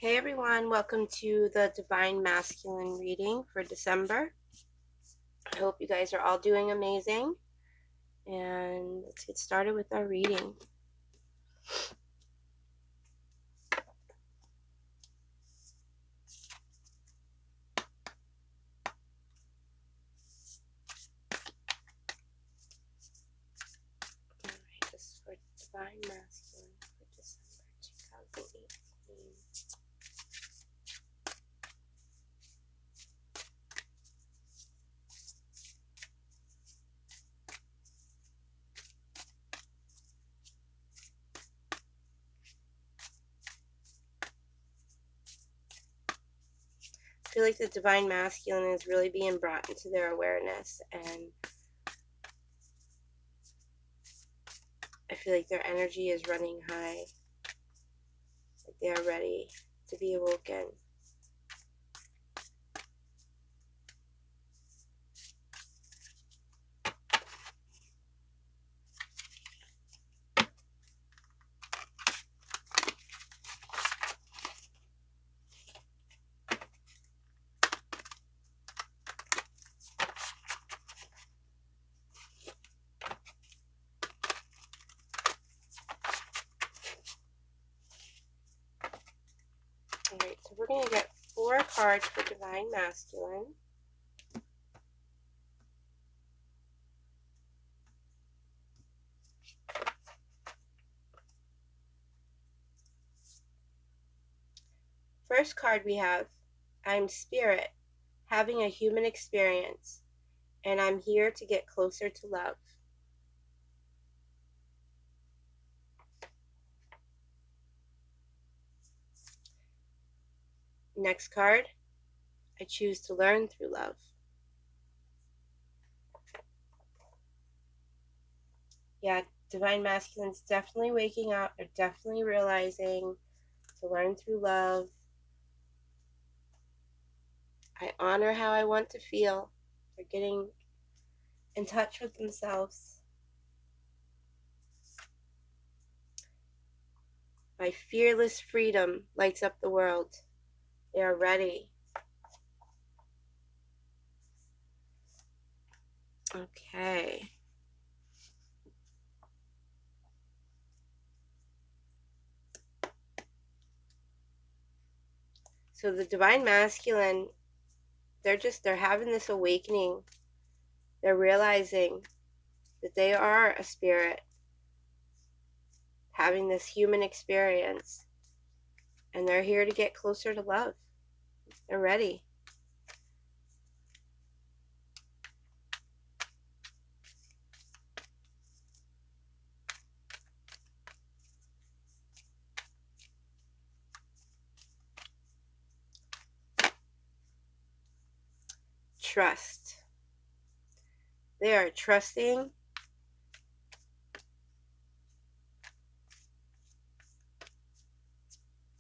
Hey everyone, welcome to the Divine Masculine reading for December. I hope you guys are all doing amazing. And let's get started with our reading. Alright, this is for Divine Masculine for December 2018. I feel like the Divine Masculine is really being brought into their awareness, and I feel like their energy is running high. Like they are ready to be awoken. Alright, so we're going to get 4 cards for Divine Masculine. First card we have, I'm spirit, having a human experience, and I'm here to get closer to love. Next card, I choose to learn through love. Yeah, Divine Masculine's definitely waking up. They're definitely realizing to learn through love. I honor how I want to feel. They're getting in touch with themselves. My fearless freedom lights up the world. They are ready. Okay. So the Divine Masculine, they're having this awakening. They're realizing that they are a spirit having this human experience, and they're here to get closer to love. They're ready. Trust. They are trusting.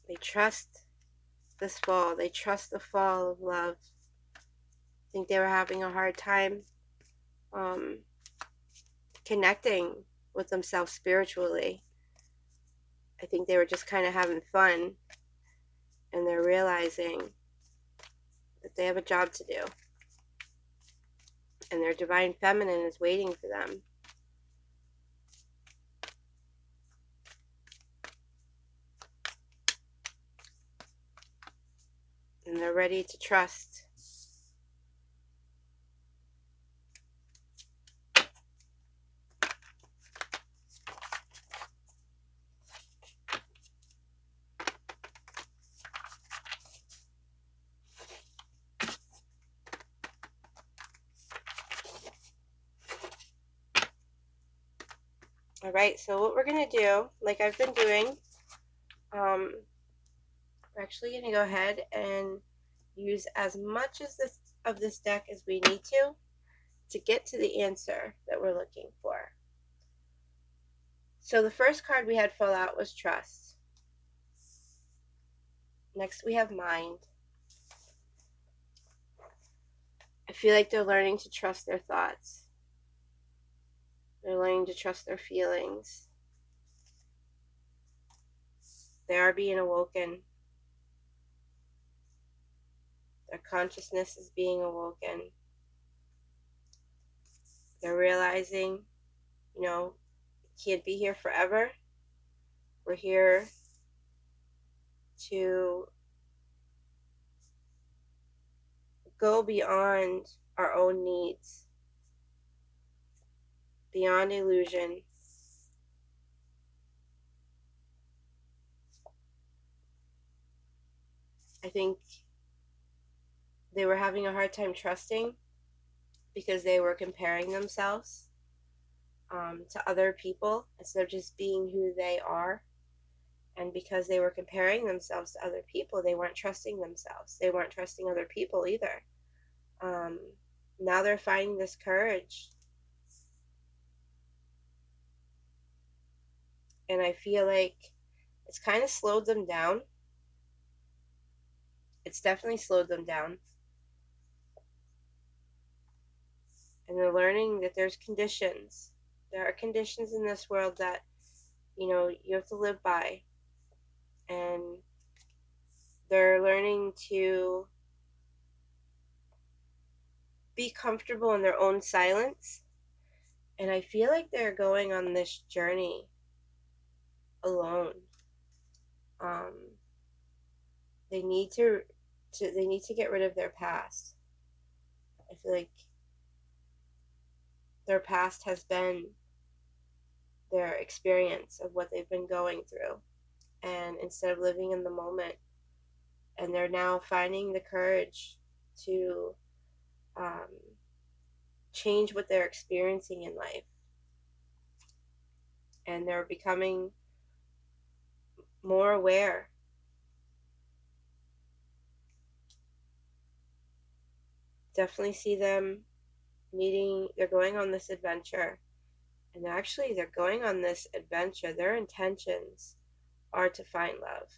They trust this fall. They trust the fall of love. I think they were having a hard time connecting with themselves spiritually. I think they were just kind of having fun, and they're realizing that they have a job to do, and their Divine Feminine is waiting for them. And they're ready to trust. All right, so what we're going to do, like I've been doing, we're actually going to go ahead and use as much of this deck as we need to get to the answer that we're looking for. So the first card we had fall out was trust. Next we have mind. I feel like they're learning to trust their thoughts. They're learning to trust their feelings. They are being awoken. Their consciousness is being awoken. They're realizing, you know, can't be here forever. We're here to go beyond our own needs, beyond illusion. I think they were having a hard time trusting because they were comparing themselves to other people instead of just being who they are. And because they were comparing themselves to other people, they weren't trusting themselves. They weren't trusting other people either. Now they're finding this courage. And I feel like it's kind of slowed them down. It's definitely slowed them down. And they're learning that there's conditions. There are conditions in this world that, you know, you have to live by. And they're learning to be comfortable in their own silence. And I feel like they're going on this journey alone. They need to get rid of their past. I feel like their past has been their experience of what they've been going through. And instead of living in the moment, and they're now finding the courage to change what they're experiencing in life. And they're becoming more aware. Definitely see them they're going on this adventure. And actually, they're going on this adventure. Their intentions are to find love.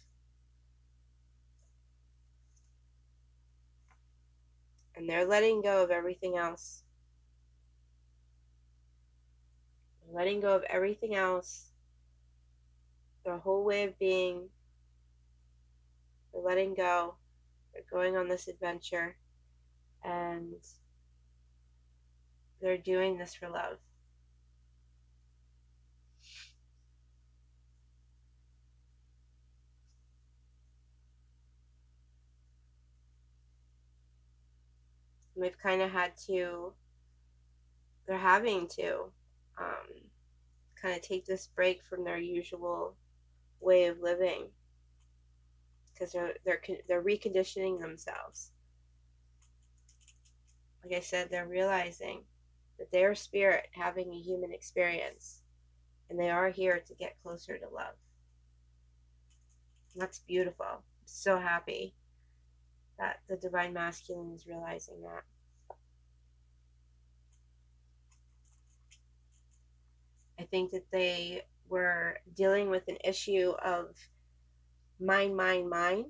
And they're letting go of everything else. They're letting go of everything else. Their whole way of being. They're letting go. They're going on this adventure. And they're doing this for love. And they've kind of they're having to kind of take this break from their usual way of living, because they're reconditioning themselves. Like I said, they're realizing that they're spirit having a human experience, and they are here to get closer to love. And that's beautiful. I'm so happy that the divine masculine is realizing that. I think that they were dealing with an issue of mine.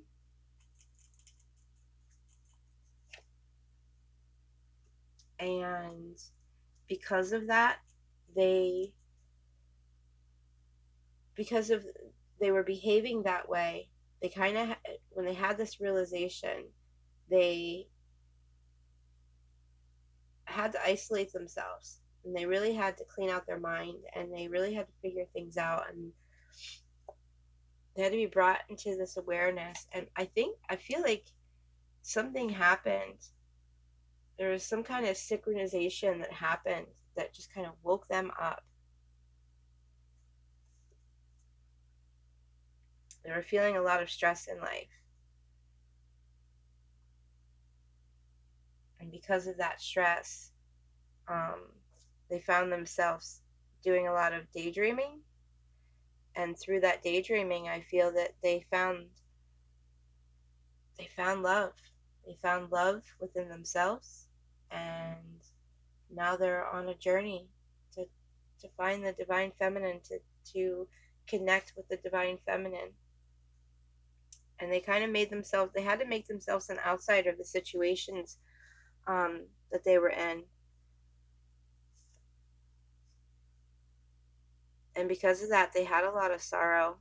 And because of that, they were behaving that way, they kind of, when they had this realization, they had to isolate themselves, and they really had to clean out their mind, and they really had to figure things out, and they had to be brought into this awareness. And I feel like something happened. There was some kind of synchronization that happened that just kind of woke them up. They were feeling a lot of stress in life. And because of that stress, they found themselves doing a lot of daydreaming. And through that daydreaming, I feel that they found love. They found love within themselves. And now they're on a journey to find the divine feminine, to connect with the divine feminine. And they kind of they had to make themselves an outsider of the situations that they were in. And because of that, they had a lot of sorrow.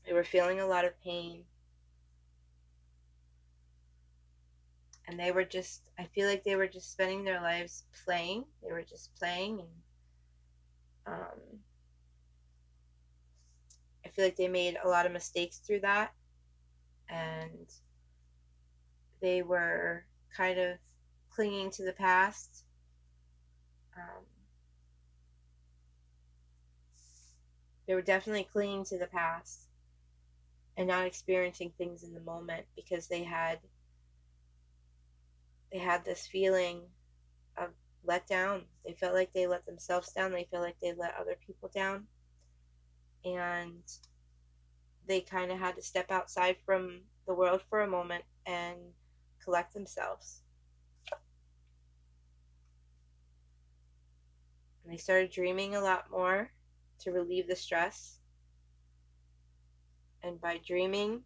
They were feeling a lot of pain. And they were just, I feel like they were just spending their lives playing. They were just playing, and I feel like they made a lot of mistakes through that, and they were kind of clinging to the past. They were definitely clinging to the past and not experiencing things in the moment, because they had this feeling of let down. They felt like they let themselves down. They felt like they let other people down. And they kind of had to step outside from the world for a moment and collect themselves. And they started dreaming a lot more to relieve the stress. And by dreaming,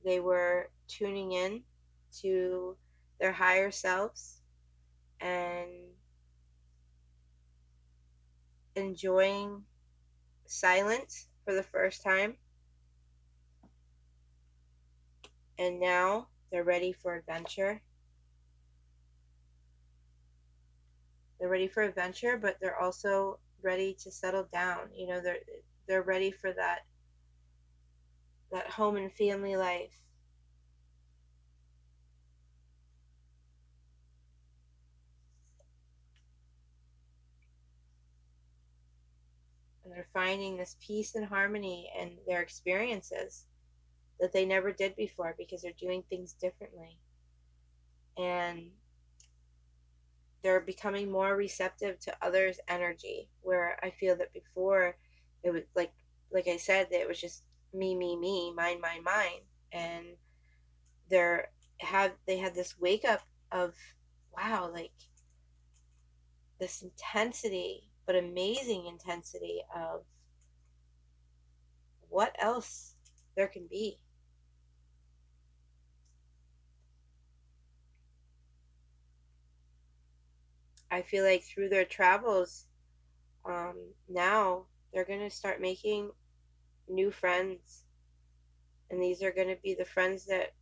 they were tuning in to their higher selves and enjoying silence for the first time. And now they're ready for adventure. They're ready for adventure, but they're also ready to settle down. You know, they're ready for that home and family life. And they're finding this peace and harmony in their experiences that they never did before, because they're doing things differently. And they're becoming more receptive to others' energy, where I feel that before it was like I said, that it was just me, mine, and they had this wake up of, wow, like this intensity, but amazing intensity of what else there can be. I feel like through their travels, now they're going to start making new friends. And these are going to be the friends that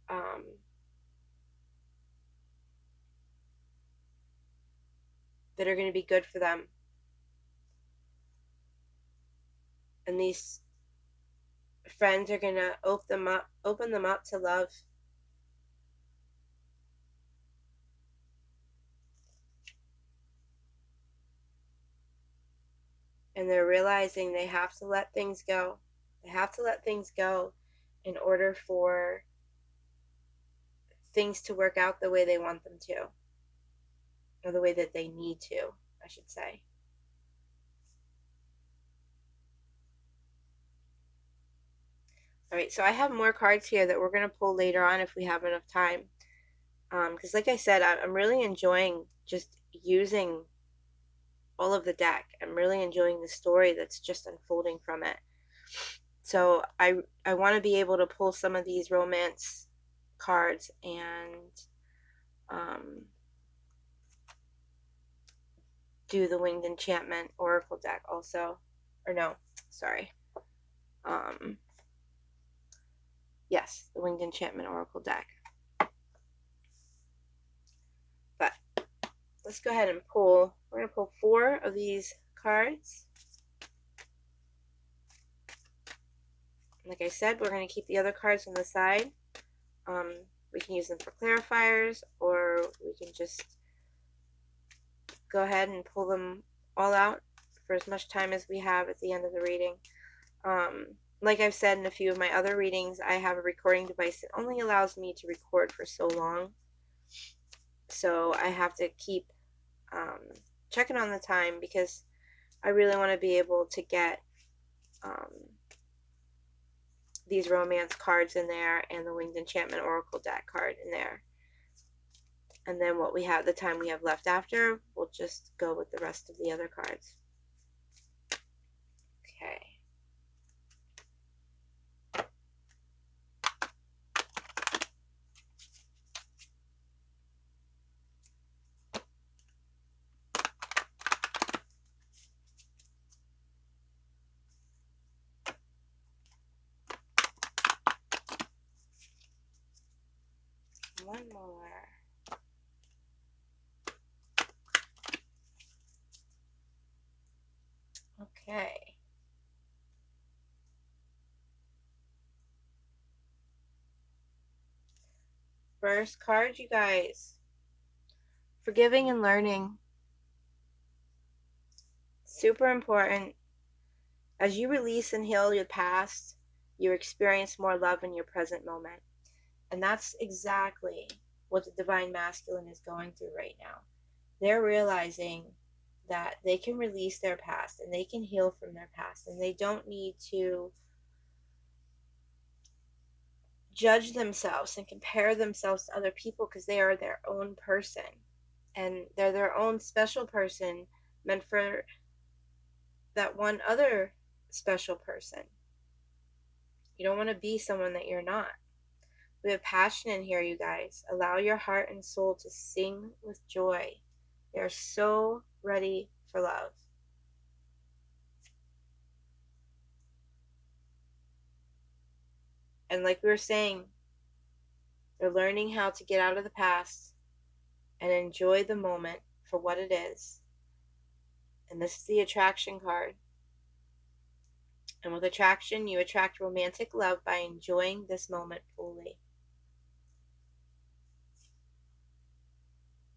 that are going to be good for them. And these friends are going to open them up to love. And they're realizing they have to let things go. They have to let things go in order for things to work out the way they want them to, or the way that they need to, I should say. All right, so I have more cards here that we're going to pull later on if we have enough time. Because like I said, I'm really enjoying just using all of the deck. I'm really enjoying the story that's just unfolding from it. So I want to be able to pull some of these romance cards and do the Winged Enchantment Oracle deck also. Or no, sorry. Yes, the Winged Enchantment Oracle deck. But let's go ahead and pull. We're going to pull 4 of these cards. Like I said, we're going to keep the other cards on the side. We can use them for clarifiers, or we can just go ahead and pull them all out for as much time as we have at the end of the reading. Like I've said in a few of my other readings, I have a recording device that only allows me to record for so long. So I have to keep checking on the time, because I really want to be able to get these romance cards in there and the Winged Enchantment Oracle deck card in there. And then what we have, the time we have left after, we'll just go with the rest of the other cards. Okay. One more. first card, you guys. Forgiving and learning. Super important. As you release and heal your past, you experience more love in your present moment. And that's exactly what the divine masculine is going through right now. They're realizing that they can release their past and they can heal from their past, and they don't need to judge themselves and compare themselves to other people, because they are their own person and they're their own special person, meant for that one other special person. You don't want to be someone that you're not. We have passion in here, you guys. Allow your heart and soul to sing with joy. They are so ready for love. And like we were saying, they're learning how to get out of the past and enjoy the moment for what it is. And this is the attraction card. And with attraction, you attract romantic love by enjoying this moment fully.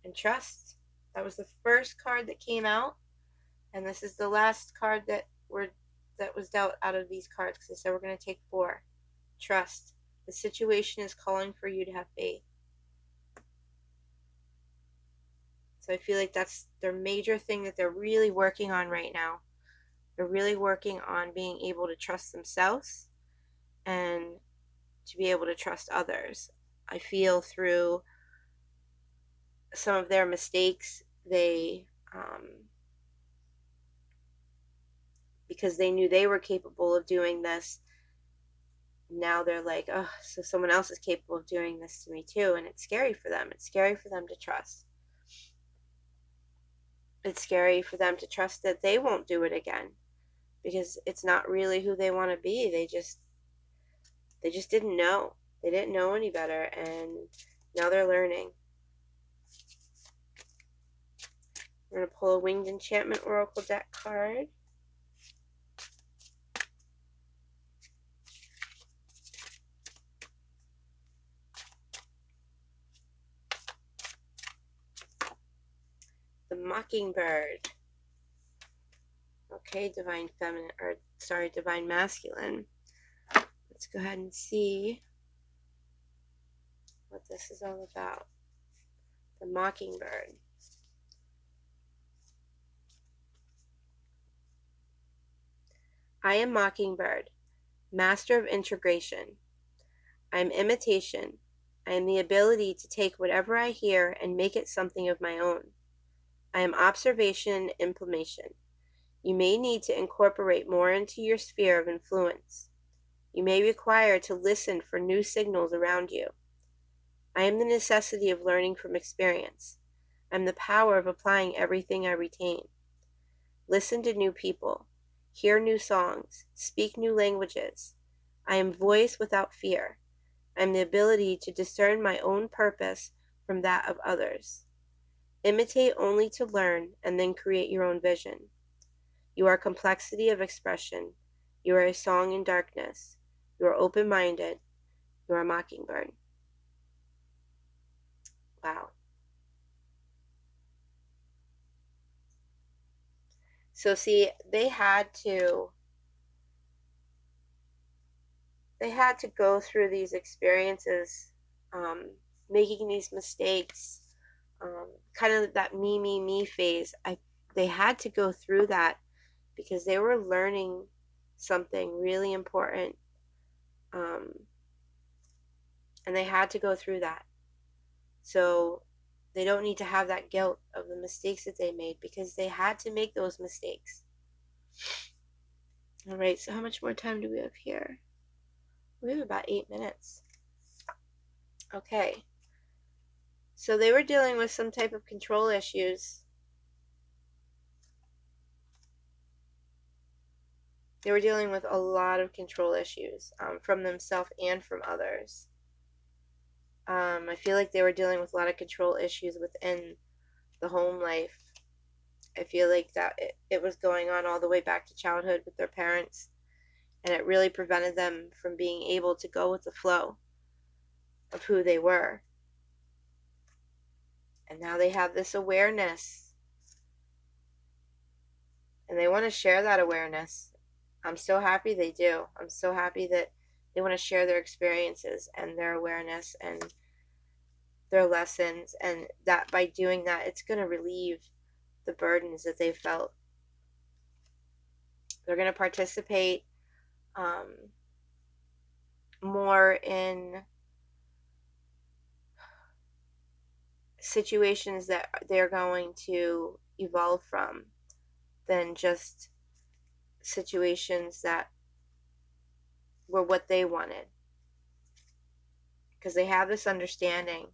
And trust. That was the first card that came out. And this is the last card that was dealt out of these cards, because I said we're going to take 4. Trust. The situation is calling for you to have faith. So I feel like that's their major thing that they're really working on right now. They're really working on being able to trust themselves and to be able to trust others. I feel through some of their mistakes, because they knew they were capable of doing this, now they're like, oh, so someone else is capable of doing this to me too. And it's scary for them. It's scary for them to trust. It's scary for them to trust that they won't do it again, because it's not really who they want to be. They just didn't know. They didn't know any better, and now they're learning. We're going to pull a Winged Enchantment Oracle deck card. The Mockingbird. Okay, divine feminine, or sorry, divine masculine. Let's go ahead and see what this is all about. The Mockingbird. I am Mockingbird, master of integration. I am imitation. I am the ability to take whatever I hear and make it something of my own. I am observation and implementation. You may need to incorporate more into your sphere of influence. You may require to listen for new signals around you. I am the necessity of learning from experience. I am the power of applying everything I retain. Listen to new people. Hear new songs. Speak new languages. I am voice without fear. I am the ability to discern my own purpose from that of others. Imitate only to learn, and then create your own vision. You are complexity of expression. You are a song in darkness. You are open-minded. You are a mockingbird. Wow. So see, they had to go through these experiences, making these mistakes, kind of that me phase. They had to go through that because they were learning something really important, and they had to go through that. So they don't need to have that guilt of the mistakes that they made, because they had to make those mistakes. All right, so how much more time do we have here? We have about 8 minutes. Okay. So they were dealing with some type of control issues. They were dealing with a lot of control issues, from themselves and from others. I feel like they were dealing with a lot of control issues within the home life. I feel like that it was going on all the way back to childhood with their parents, and it really prevented them from being able to go with the flow of who they were. And now they have this awareness. And they want to share that awareness. I'm so happy they do. I'm so happy that they want to share their experiences and their awareness and their lessons. And that by doing that, it's going to relieve the burdens that they felt. They're going to participate more in situations that they're going to evolve from than just situations that were what they wanted. Because they have this understanding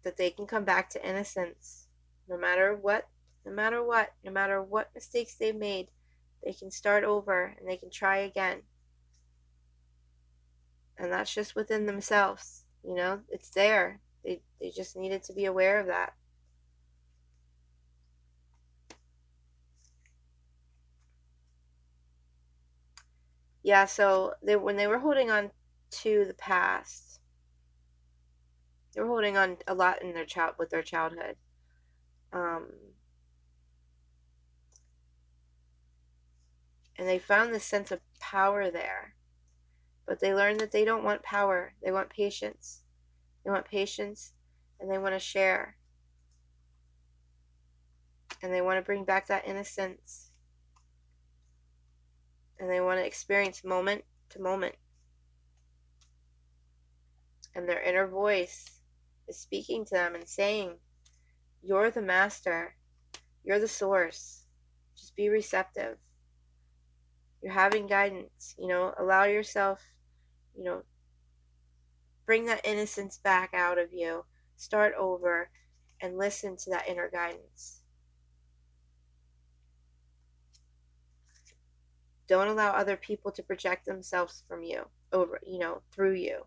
that they can come back to innocence no matter what mistakes they've made. They can start over and they can try again. And that's just within themselves. You know, it's there. They just needed to be aware of that. Yeah, so when they were holding on to the past, they were holding on a lot in their childhood. And they found this sense of power there. But they learned that they don't want power. They want patience. They want patience, and they want to share. And they want to bring back that innocence. And they want to experience moment to moment. And their inner voice is speaking to them and saying, you're the master. You're the source. Just be receptive. You're having guidance. You know, allow yourself, you know, bring that innocence back out of you. Start over and listen to that inner guidance. Don't allow other people to project themselves from you, over, you know, through you.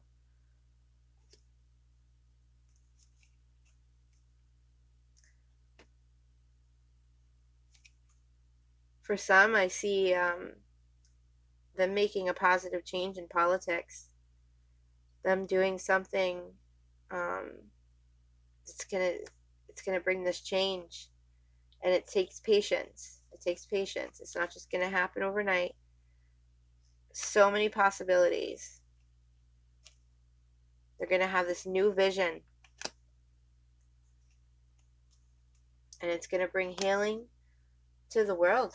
For some, I see them making a positive change in politics. Them doing something it's gonna bring this change. And it takes patience. It takes patience. It's not just gonna happen overnight. So many possibilities. They're gonna have this new vision. And it's gonna bring healing to the world.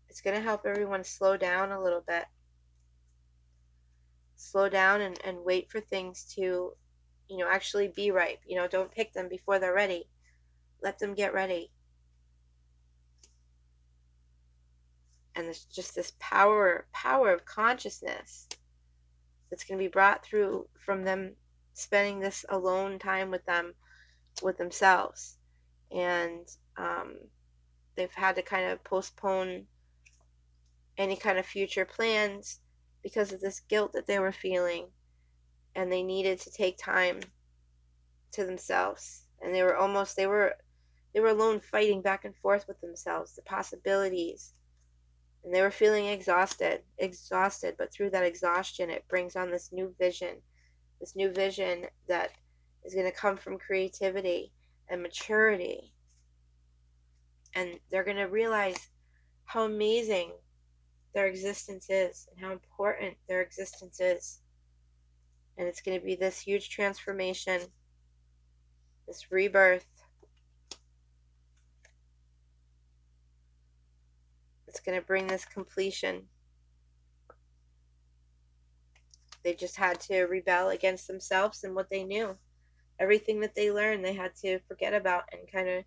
It's gonna help everyone slow down a little bit. Slow down and wait for things to, you know, actually be ripe. You know, don't pick them before they're ready. Let them get ready. And there's just this power of consciousness that's going to be brought through from them spending this alone time with themselves. And they've had to kind of postpone any kind of future plans because of this guilt that they were feeling. And they needed to take time to themselves. And they were alone, fighting back and forth with themselves, the possibilities. And they were feeling exhausted, but through that exhaustion, it brings on this new vision that is going to come from creativity and maturity. And they're going to realize how amazing their existence is and how important their existence is. And it's going to be this huge transformation, this rebirth. It's going to bring this completion. They just had to rebel against themselves and what they knew. Everything that they learned, they had to forget about and kind of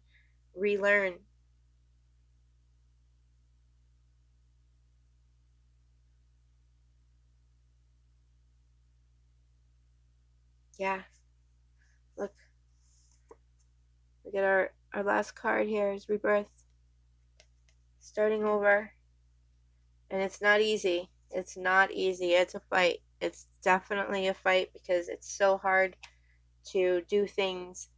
relearn. Yeah. Look at our last card here is rebirth. Starting over. And it's not easy. It's not easy. It's a fight. It's definitely a fight because it's so hard to do things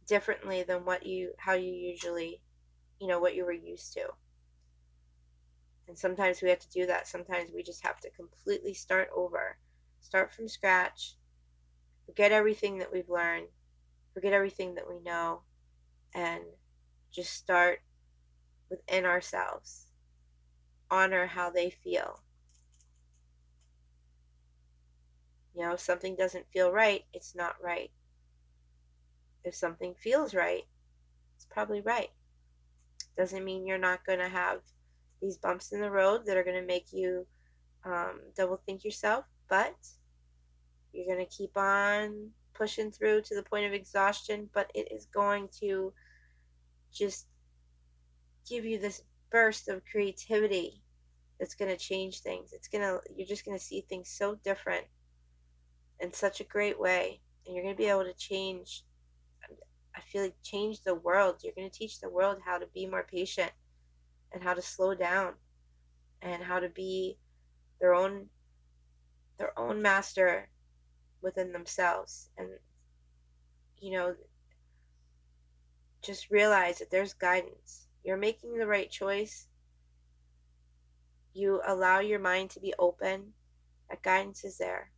differently than how you usually, what you were used to. And sometimes we have to do that. Sometimes we just have to completely start over, start from scratch, forget everything that we've learned, forget everything that we know, and just start within ourselves. Honor how they feel. You know, if something doesn't feel right, it's not right. If something feels right, it's probably right. Doesn't mean you're not going to have these bumps in the road that are going to make you double think yourself, but you're going to keep on pushing through to the point of exhaustion, but it is going to just give you this burst of creativity that's going to change things. You're just going to see things so different in such a great way, and you're going to be able to change, I feel like, change the world. You're going to teach the world how to be more patient and how to slow down and how to be their own master within themselves. And you know, just realize that there's guidance. You're making the right choice. You allow your mind to be open. That guidance is there.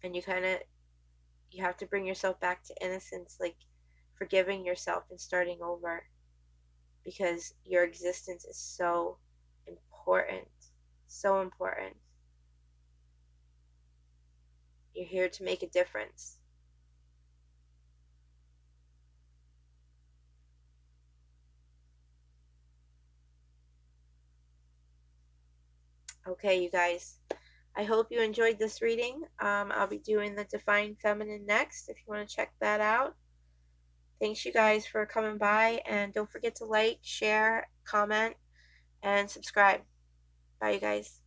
And you have to bring yourself back to innocence, like forgiving yourself and starting over, because your existence is so important. So important. You're here to make a difference. Okay, you guys. I hope you enjoyed this reading. I'll be doing the Divine Feminine next if you want to check that out. Thanks, you guys, for coming by. And don't forget to like, share, comment, and subscribe. Bye, you guys.